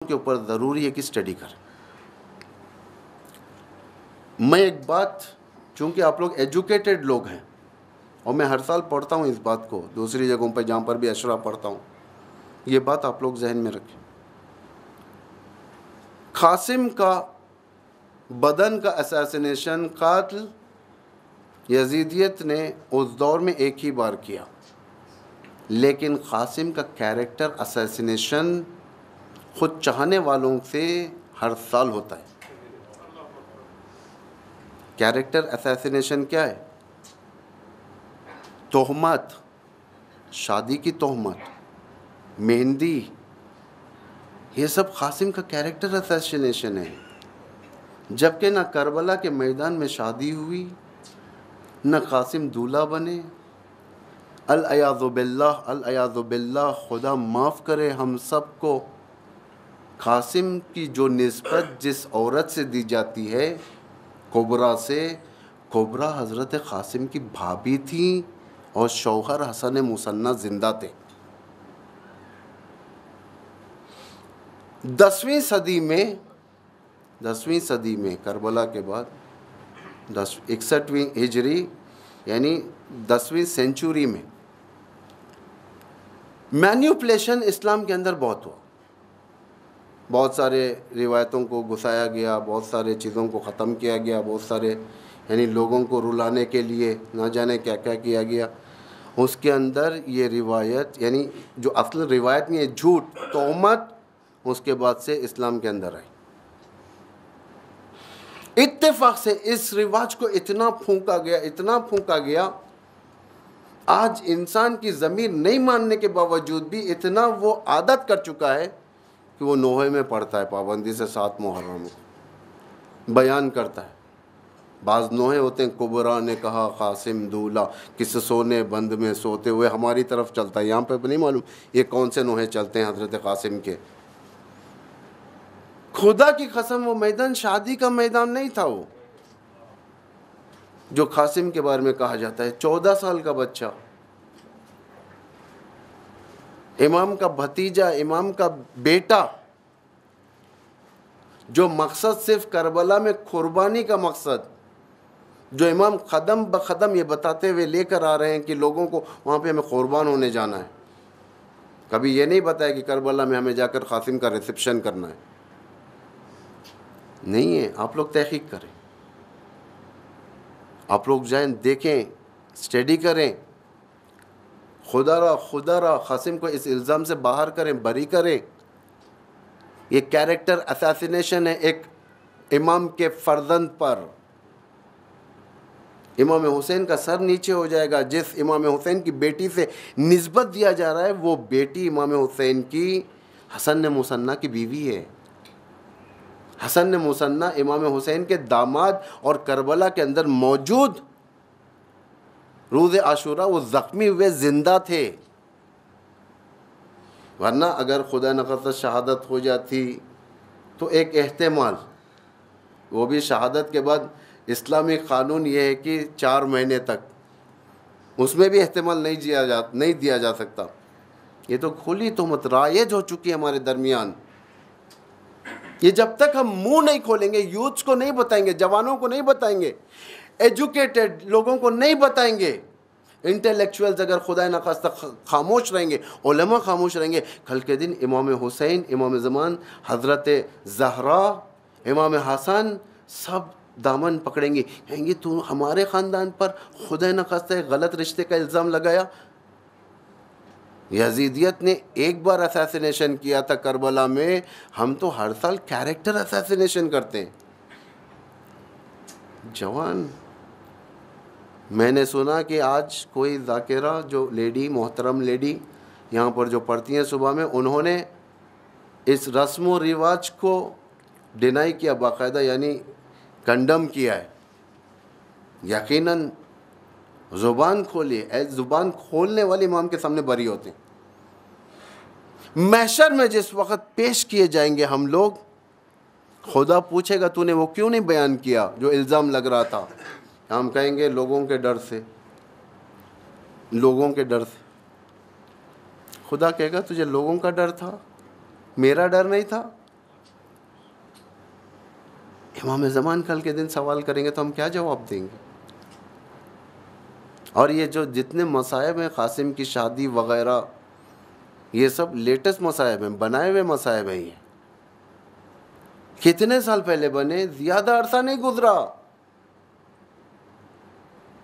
के ऊपर ज़रूरी है कि स्टडी करें। मैं एक बात, चूँकि आप लोग एजुकेटेड लोग हैं और मैं हर साल पढ़ता हूँ इस बात को, दूसरी जगहों पर जहाँ पर भी अशरा पढ़ता हूँ, ये बात आप लोग जहन में रखें। कासिम का बदन का असैसिनेशन कातिल यजीदियत ने उस दौर में एक ही बार किया, लेकिन कासिम का कैरेक्टर असैसिनेशन खुद चाहने वालों से हर साल होता है। कैरेक्टर असैसिनेशन क्या है? तोहमत, शादी की तोहमत, मेहंदी, ये सब कासिम का कैरेक्टर असैसिनेशन है। जबकि ना करबला के मैदान में शादी हुई, न कासिम दूल्हा बने। अल-अयाज़ु बिल्लाह, अल-अयाज़ु बिल्लाह, खुदा माफ़ करे हम सब को। कासिम की जो निस्बत जिस औरत से दी जाती है, कुबरा से, कुबरा हज़रत कासिम की भाभी थी और शौहर हसन मुसन्ना ज़िंदा थे। 10वीं सदी में करबला के बाद 61वीं हिजरी यानी 10वीं सेंचुरी में मैन्युपुलेशन इस्लाम के अंदर बहुत हुआ। बहुत सारे रिवायतों को घुसाया गया, बहुत सारे चीज़ों को ख़त्म किया गया, बहुत सारे यानी लोगों को रुलाने के लिए ना जाने क्या क्या किया गया। उसके अंदर ये रिवायत यानी जो असल रिवायत नहीं है, झूठ, तोहमत, उसके बाद से इस्लाम के अंदर आई। इत्तेफाक से इस रिवाज को इतना फूंका गया, आज इंसान की ज़मीर नहीं मानने के बावजूद भी इतना वो आदत कर चुका है कि वो नोहे में पढ़ता है पाबंदी से 7 मुहर्रम को बयान करता है। बाज़ नोहे होते हैं, कुबरा ने कहा कासिम दूल्हा किस सोने बंद में सोते हुए, हमारी तरफ चलता है। यहाँ पे नहीं मालूम ये कौन से नोहे चलते हैं हज़रत कासिम के। खुदा की कसम वो मैदान शादी का मैदान नहीं था। वो जो कासिम के बारे में कहा जाता है, 14 साल का बच्चा, इमाम का भतीजा, इमाम का बेटा, जो मकसद सिर्फ करबला में कुर्बानी का मकसद, जो इमाम कदम ब कदम ये बताते हुए लेकर आ रहे हैं कि लोगों को वहाँ पे हमें कुर्बान होने जाना है। कभी ये नहीं बताया कि करबला में हमें जाकर कासिम का रिसेप्शन करना है, नहीं है। आप लोग तहकीक करें, आप लोग जाएं, देखें, स्टडी करें, खुदा कासिम को इस इल्ज़ाम से बाहर करें, बरी करें। ये कैरेक्टर असैसिनेशन है एक इमाम के फर्जंद पर। इमाम हुसैन का सर नीचे हो जाएगा। जिस इमाम हुसैन की बेटी से निस्बत दिया जा रहा है, वो बेटी इमाम हुसैन की हसन मुसन्ना की बीवी है। हसन मुसन्ना इमाम हुसैन के दामाद और करबला के अंदर मौजूद रोज़ आशूरा वो ज़ख्मी हुए ज़िंदा थे। वरना अगर खुदा न ख़ास्ता शहादत हो जाती तो एक एहतमाल, वो भी शहादत के बाद इस्लामी क़ानून ये है कि 4 महीने तक, उसमें भी एहतमाल नहीं दिया जा सकता। ये तो खुली तोहमत राइज हो चुकी है हमारे दरमियान। ये जब तक हम मुंह नहीं खोलेंगे, यूथ्स को नहीं बताएंगे, जवानों को नहीं बताएंगे, एजुकेटेड लोगों को नहीं बताएंगे, इंटेलेक्चुअल्स अगर खुदा न खास्ता खामोश रहेंगे, उलमा खामोश रहेंगे, कल के दिन इमाम हुसैन, इमाम ज़मान, हज़रत ज़हरा, इमाम हसन सब दामन पकड़ेंगे, कहेंगे तू हमारे ख़ानदान पर खुदा न खास्ता गलत रिश्ते का इल्ज़ाम लगाया। यजीदियत ने एक बार असैसिनेशन किया था करबला में, हम तो हर साल कैरेक्टर असैसिनेशन करते हैं। जवान, मैंने सुना कि आज कोई ज़ाकिरा जो लेडी, मोहतरम लेडी यहाँ पर जो पढ़ती हैं सुबह में, उन्होंने इस रस्म व रिवाज को डिनाई किया बाकायदा, यानी कंडम किया है। यकीनन ज़ुबान खोलिए, ज़ुबान खोलने वाले इमाम के सामने बरी होते हैं। महशर में जिस वक़्त पेश किए जाएंगे हम लोग, खुदा पूछेगा तूने वो क्यों नहीं बयान किया जो इल्ज़ाम लग रहा था। हम कहेंगे लोगों के डर से। खुदा कहेगा तुझे लोगों का डर था, मेरा डर नहीं था। इमाम ज़मान कल के दिन सवाल करेंगे तो हम क्या जवाब देंगे? और ये जो जितने मसाइब हैं, क़ासिम की शादी वग़ैरह, ये सब लेटेस्ट मसाइब हैं, बनाए हुए मसाइब हैं। ये कितने साल पहले बने, ज़्यादा अरसा नहीं गुजरा।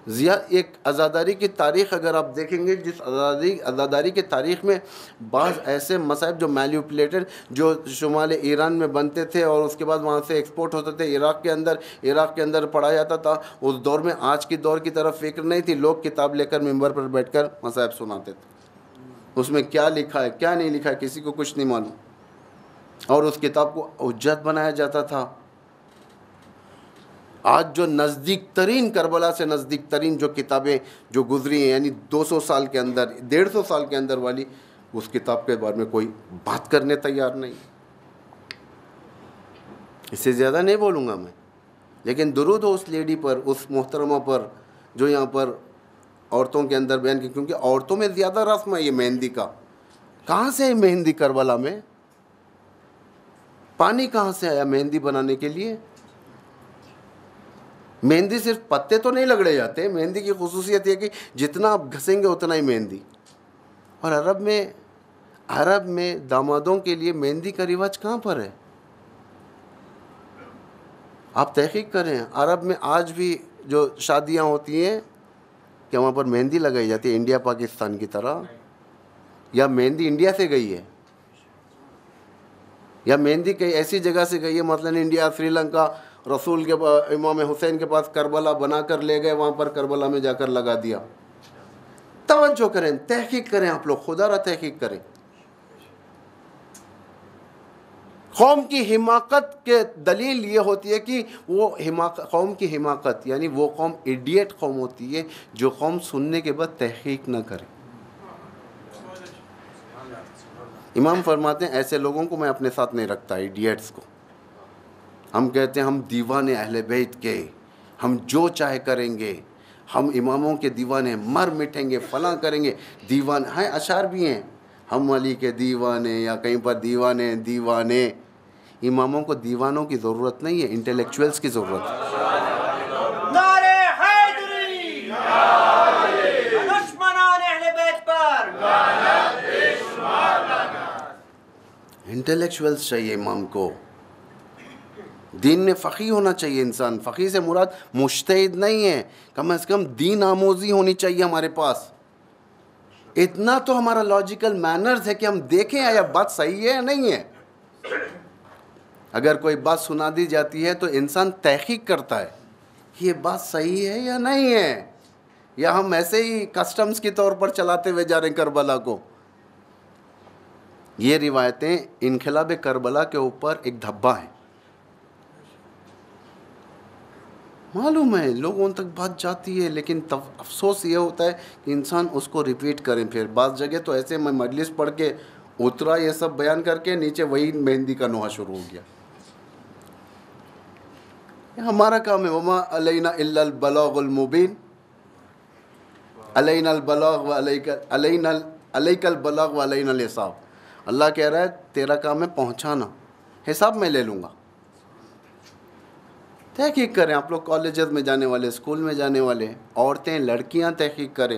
एक अज़ादारी की तारीख़ अगर आप देखेंगे, जिस अज़ादारी की तारीख़ में बाज़ ऐसे मसाइब जो मैनिपुलेटेड, जो शुमाल ईरान में बनते थे और उसके बाद वहाँ से एक्सपोर्ट होते थे इराक़ के अंदर पढ़ा जाता था। उस दौर में आज की दौर की तरफ फ़िक्र नहीं थी। लोग किताब लेकर मिंबर पर बैठकर मसाइब सुनाते थे। उसमें क्या लिखा है क्या नहीं लिखा है किसी को कुछ नहीं मालूम, और उस किताब को हुज्जत बनाया जाता था। आज जो नज़दीक तरीन, करबला से नज़दीक तरीन जो किताबें जो गुजरी हैं, यानी 200 साल के अंदर, 150 साल के अंदर वाली, उस किताब के बारे में कोई बात करने तैयार नहीं। इससे ज़्यादा नहीं बोलूँगा मैं, लेकिन दुरूद हो उस लेडी पर, उस मोहतरमा पर जो यहाँ पर औरतों के अंदर बयान की, क्योंकि औरतों में ज़्यादा रस्म है ये मेहंदी का। कहाँ से है मेहंदी? करबला में पानी कहाँ से आया मेहंदी बनाने के लिए? मेहंदी सिर्फ पत्ते तो नहीं लगड़े जाते। मेहंदी की खुसूसियत है कि जितना आप घसेंगे उतना ही मेहंदी। और अरब में दामादों के लिए मेहंदी का रिवाज कहाँ पर है? आप तहकीक करें, अरब में आज भी जो शादियाँ होती हैं, क्या वहाँ पर मेहंदी लगाई जाती है इंडिया पाकिस्तान की तरह? या मेहंदी इंडिया से गई है? या मेहंदी कहीं ऐसी जगह से गई है, मतलब इंडिया, श्रीलंका, रसूल के इमाम हुसैन के पास करबला बना कर ले गए, वहाँ पर करबला में जाकर लगा दिया? तवज्जो करें, तहकीक करें, आप लोग खुदारा तहकीक करें। कौम की हिमाकत के दलील ये होती है कि वो कौम की हिमाकत, यानी वो कौम इडियट कौम होती है जो कौम सुनने के बाद तहकीक न करे। इमाम फरमाते हैं ऐसे लोगों को मैं अपने साथ नहीं रखता, इडियट्स को। हम कहते हैं हम दीवाने अहले बैत के, हम जो चाहे करेंगे, हम इमामों के दीवाने, मर मिटेंगे, फलां करेंगे। दीवान हैं, अशार भी हैं, हम अली के दीवाने, या कहीं पर दीवाने। इमामों को दीवानों की ज़रूरत नहीं है, इंटेलेक्चुअल्स की ज़रूरत है। इंटेलेक्चुअल्स चाहिए इमाम को। दीन में फ़क़ीह होना चाहिए इंसान। फ़क़ीह से मुराद मुज्तहिद नहीं है, कम से कम दीन आमोज़ी होनी चाहिए हमारे पास। इतना तो हमारा लॉजिकल मैनर्स है कि हम देखें आया बात सही है या नहीं है। अगर कोई बात सुना दी जाती है तो इंसान तहकीक करता है कि ये बात सही है या नहीं है, या हम ऐसे ही कस्टम्स के तौर पर चलाते हुए जा रहे हैं करबला को। ये रिवायतें इनक़िलाब करबला के ऊपर एक धब्बा है। मालूम है लोगों तक बात जाती है, लेकिन तब अफसोस ये होता है कि इंसान उसको रिपीट करें। फिर बाज़ जगह तो ऐसे मैं मजलिस पढ़ के उतरा, ये सब बयान करके नीचे वही मेहंदी का नोहा शुरू हो गया। हमारा काम है वमा अलैना इल्लल बलागुल मुबीन, अलैनल बलाग व अलैकल बलाग व अलैनल हिसाब। अल्लाह कह रहा है तेरा काम है पहुँचाना, हिसाब मैं ले लूँगा। तहकीक करें आप लोग, कॉलेजेस में जाने वाले, स्कूल में जाने वाले, औरतें लड़कियां तहकीक करें।